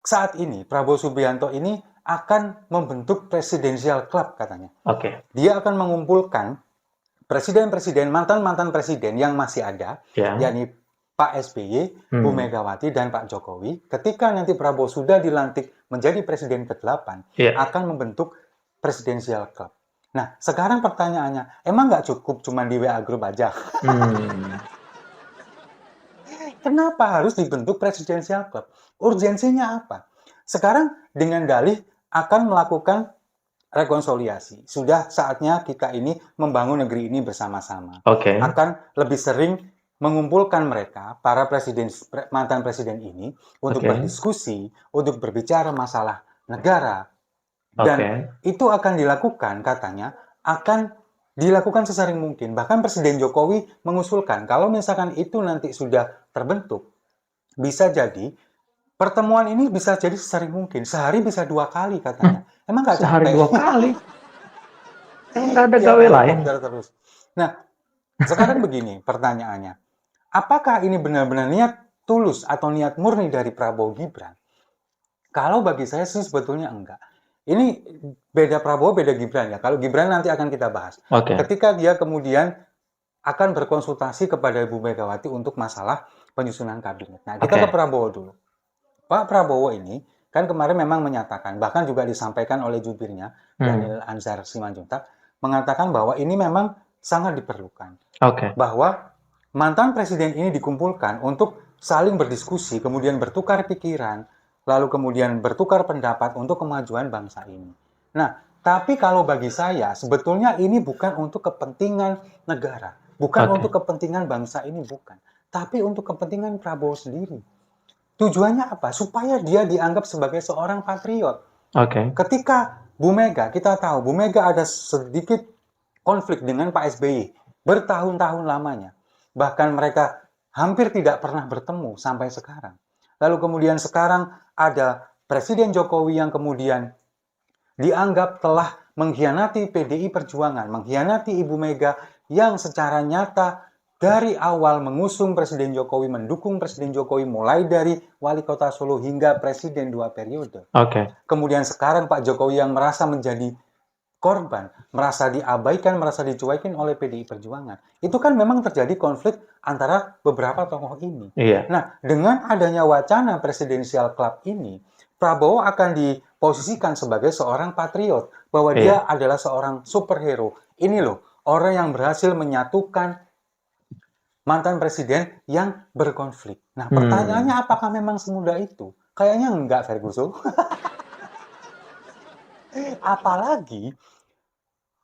saat ini Prabowo Subianto ini akan membentuk presidential club katanya. Oke. Dia akan mengumpulkan presiden-presiden, mantan-mantan presiden yang masih ada, Ya. yakni Pak SBY, Bu Megawati, dan Pak Jokowi. Ketika nanti Prabowo sudah dilantik menjadi presiden ke-8, Ya. akan membentuk presidential club. Nah, sekarang pertanyaannya, emang nggak cukup cuma di WA Group aja? Kenapa harus dibentuk presidential club? Urgensinya apa? Sekarang dengan dalih akan melakukan rekonsiliasi. Sudah saatnya kita ini membangun negeri ini bersama-sama. Oke. Akan lebih sering mengumpulkan mereka, para mantan presiden ini, untuk Oke. berdiskusi, untuk berbicara masalah negara. Dan Oke. itu akan dilakukan, katanya, akan dilakukan sesering mungkin. Bahkan Presiden Jokowi mengusulkan, kalau misalkan itu nanti sudah terbentuk, bisa jadi pertemuan ini bisa jadi sesering mungkin. Sehari bisa 2 kali katanya. Emang nggak Sehari capek? 2 kali? Emang nggak ada Tiap gawe hari lain? kopdar terus. Nah, sekarang begini pertanyaannya. Apakah ini benar-benar niat tulus atau niat murni dari Prabowo Gibran? Kalau bagi saya sih sebetulnya enggak. Ini beda Prabowo, beda Gibran ya. Kalau Gibran nanti akan kita bahas. Oke. Ketika dia kemudian akan berkonsultasi kepada Ibu Megawati untuk masalah penyusunan kabinet. Nah, kita ke Oke. Prabowo dulu. Pak Prabowo ini kan kemarin memang menyatakan, bahkan juga disampaikan oleh jubirnya, Daniel Anzar Simanjuntak, mengatakan bahwa ini memang sangat diperlukan. Oke. Bahwa mantan presiden ini dikumpulkan untuk saling berdiskusi, kemudian bertukar pikiran, lalu kemudian bertukar pendapat untuk kemajuan bangsa ini. Nah, tapi kalau bagi saya, sebetulnya ini bukan untuk kepentingan negara, bukan Oke. untuk kepentingan bangsa ini, bukan. Tapi untuk kepentingan Prabowo sendiri. Tujuannya apa? Supaya dia dianggap sebagai seorang patriot. Oke. Ketika Bu Mega, kita tahu Bu Mega ada sedikit konflik dengan Pak SBY bertahun-tahun lamanya. Bahkan mereka hampir tidak pernah bertemu sampai sekarang. Lalu kemudian sekarang ada Presiden Jokowi yang kemudian dianggap telah mengkhianati PDI Perjuangan, mengkhianati Ibu Mega yang secara nyata dari awal mengusung Presiden Jokowi, mendukung Presiden Jokowi mulai dari wali kota Solo hingga presiden 2 periode. Oke. Kemudian sekarang Pak Jokowi yang merasa menjadi korban, merasa diabaikan, merasa dicuekin oleh PDI Perjuangan. Itu kan memang terjadi konflik antara beberapa tokoh ini. Iya. Nah, dengan adanya wacana presidensial club ini, Prabowo akan diposisikan sebagai seorang patriot, bahwa dia Iya. adalah seorang superhero. Ini loh, orang yang berhasil menyatukan mantan presiden yang berkonflik. Nah, pertanyaannya apakah memang semudah itu? Kayaknya enggak, Ferguson. Apalagi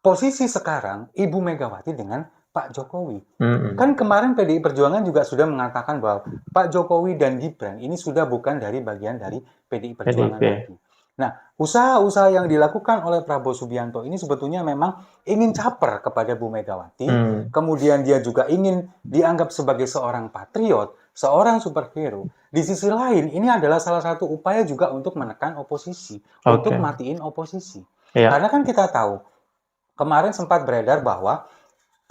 posisi sekarang Ibu Megawati dengan Pak Jokowi. Kan kemarin PDI Perjuangan juga sudah mengatakan bahwa Pak Jokowi dan Gibran ini sudah bukan dari bagian dari PDI Perjuangan PDIP. lagi. Nah, usaha-usaha yang dilakukan oleh Prabowo Subianto ini sebetulnya memang ingin caper kepada Bu Megawati, kemudian dia juga ingin dianggap sebagai seorang patriot, seorang superhero. Di sisi lain, ini adalah salah satu upaya juga untuk menekan oposisi, untuk Oke. matiin oposisi. Iya. Karena kan kita tahu, kemarin sempat beredar bahwa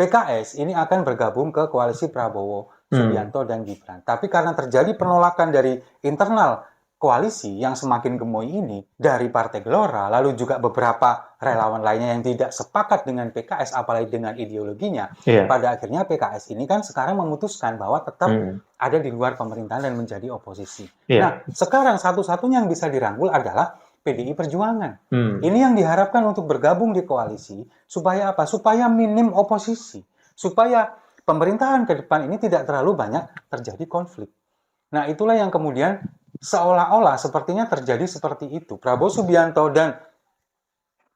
PKS ini akan bergabung ke koalisi Prabowo Subianto dan Gibran. Tapi karena terjadi penolakan dari internal koalisi yang semakin gemoy ini dari Partai Gelora, lalu juga beberapa relawan lainnya yang tidak sepakat dengan PKS, apalagi dengan ideologinya, Iya. pada akhirnya PKS ini kan sekarang memutuskan bahwa tetap ada di luar pemerintahan dan menjadi oposisi. Iya. Nah, sekarang satu-satunya yang bisa dirangkul adalah PDI Perjuangan. Ini yang diharapkan untuk bergabung di koalisi, supaya apa? Supaya minim oposisi. Supaya pemerintahan ke depan ini tidak terlalu banyak terjadi konflik. Nah, itulah yang kemudian seolah-olah sepertinya terjadi seperti itu. Prabowo Subianto dan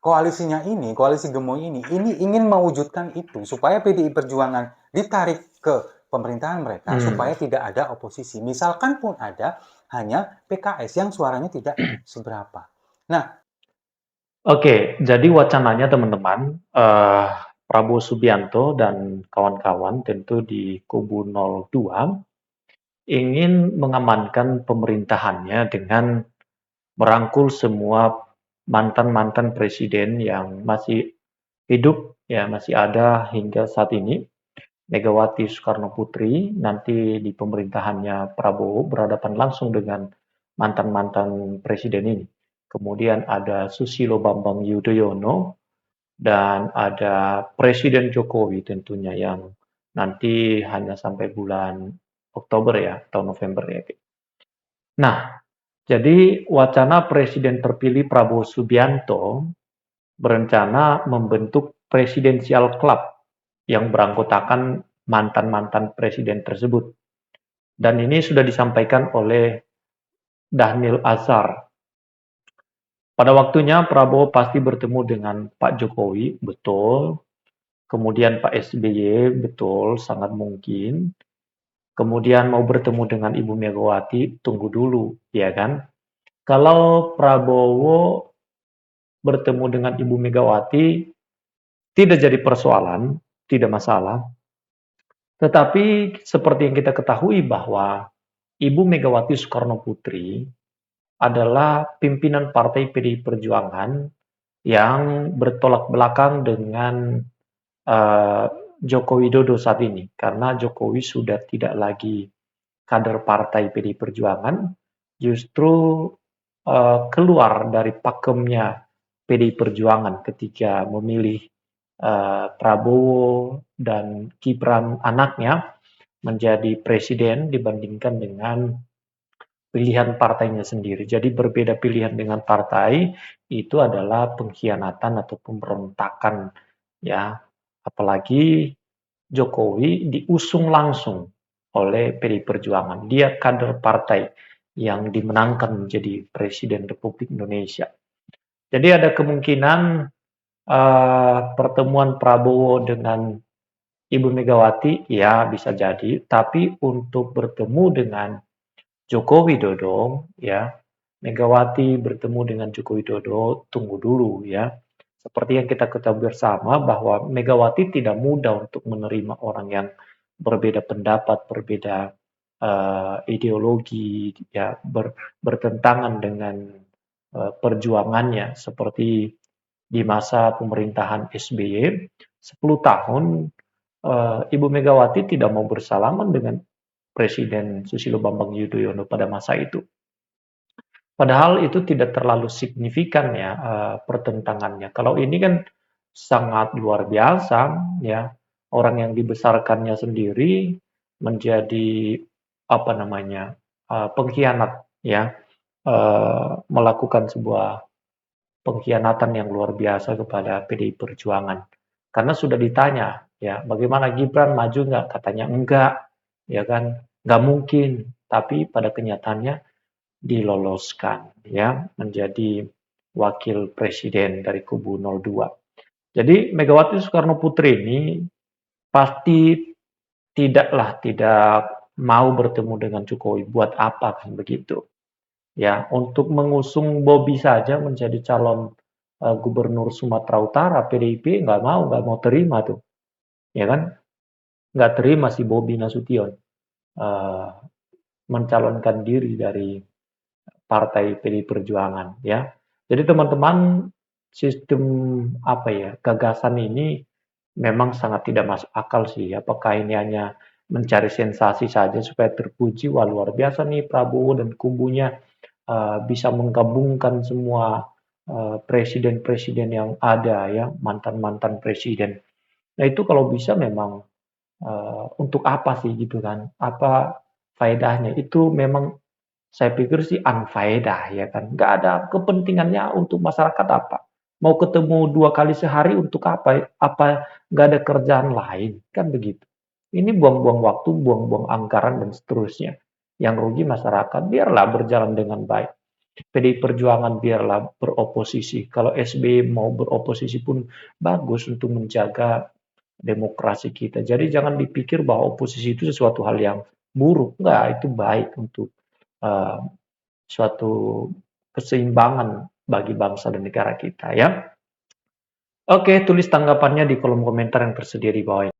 koalisinya ini, koalisi gemoy ini ingin mewujudkan itu, supaya PDI Perjuangan ditarik ke pemerintahan mereka, supaya tidak ada oposisi. Misalkan pun ada, hanya PKS yang suaranya tidak seberapa. Nah, Oke, jadi wacananya teman-teman, Prabowo Subianto dan kawan-kawan tentu di kubu 02 ingin mengamankan pemerintahannya dengan merangkul semua mantan-mantan presiden yang masih hidup, ya masih ada hingga saat ini. Megawati Soekarno Putri nanti di pemerintahannya Prabowo berhadapan langsung dengan mantan-mantan presiden ini. Kemudian ada Susilo Bambang Yudhoyono dan ada Presiden Jokowi tentunya yang nanti hanya sampai bulan Oktober ya atau November ya. Nah, jadi wacana Presiden terpilih Prabowo Subianto berencana membentuk Presidential Club yang beranggotakan mantan-mantan presiden tersebut. Dan ini sudah disampaikan oleh Dhanil Azhar. Pada waktunya Prabowo pasti bertemu dengan Pak Jokowi, betul. Kemudian Pak SBY, betul, sangat mungkin. Kemudian mau bertemu dengan Ibu Megawati, tunggu dulu, ya kan? Kalau Prabowo bertemu dengan Ibu Megawati, tidak jadi persoalan, tidak masalah. Tetapi seperti yang kita ketahui bahwa Ibu Megawati Soekarno Putri adalah pimpinan partai PDI Perjuangan yang bertolak belakang dengan uh, Joko Widodo saat ini, karena Jokowi sudah tidak lagi kader partai PDI Perjuangan, justru keluar dari pakemnya PDI Perjuangan ketika memilih Prabowo dan Gibran anaknya menjadi presiden dibandingkan dengan pilihan partainya sendiri. Jadi berbeda pilihan dengan partai itu adalah pengkhianatan atau pemberontakan ya. Apalagi Jokowi diusung langsung oleh PDI Perjuangan. Dia kader partai yang dimenangkan menjadi Presiden Republik Indonesia. Jadi ada kemungkinan pertemuan Prabowo dengan Ibu Megawati ya bisa jadi, tapi untuk bertemu dengan Joko Widodo ya, Megawati bertemu dengan Joko Widodo, tunggu dulu ya. Seperti yang kita ketahui bersama bahwa Megawati tidak mudah untuk menerima orang yang berbeda pendapat, berbeda ideologi, ya bertentangan dengan perjuangannya. Seperti di masa pemerintahan SBY, 10 tahun Ibu Megawati tidak mau bersalaman dengan Presiden Susilo Bambang Yudhoyono pada masa itu. Padahal itu tidak terlalu signifikan ya pertentangannya. Kalau ini kan sangat luar biasa ya. Orang yang dibesarkannya sendiri menjadi apa namanya pengkhianat ya, melakukan sebuah pengkhianatan yang luar biasa kepada PDI Perjuangan. Karena sudah ditanya ya, bagaimana Gibran maju nggak? Katanya enggak, ya kan? Nggak mungkin. Tapi pada kenyataannya diloloskan ya menjadi wakil presiden dari kubu 02. Jadi Megawati Soekarno Putri ini pasti tidak mau bertemu dengan Jokowi. Buat apa kan begitu? Ya, untuk mengusung Bobi saja menjadi calon gubernur Sumatera Utara, PDIP nggak mau terima tuh, ya kan? Nggak terima si Bobi Nasution mencalonkan diri dari partai PDI Perjuangan, ya. Jadi teman-teman, sistem apa ya gagasan ini memang sangat tidak masuk akal sih. Apakah ini hanya mencari sensasi saja supaya terpuji? Wah luar biasa nih Prabowo dan kubunya bisa menggabungkan semua presiden-presiden yang ada ya, mantan-mantan presiden. Nah itu kalau bisa memang untuk apa sih gitu kan? Apa faedahnya? Itu memang saya pikir sih unfaedah ya kan. Nggak ada kepentingannya untuk masyarakat apa? Mau ketemu 2 kali sehari untuk apa? Apa nggak ada kerjaan lain? Kan begitu. Ini buang-buang waktu, buang-buang anggaran dan seterusnya. Yang rugi masyarakat, biarlah berjalan dengan baik. PDI Perjuangan biarlah beroposisi. Kalau SBY mau beroposisi pun bagus untuk menjaga demokrasi kita. Jadi jangan dipikir bahwa oposisi itu sesuatu hal yang buruk. Enggak, itu baik untuk uh, suatu keseimbangan bagi bangsa dan negara kita ya. Oke, tulis tanggapannya di kolom komentar yang tersedia di bawah ini.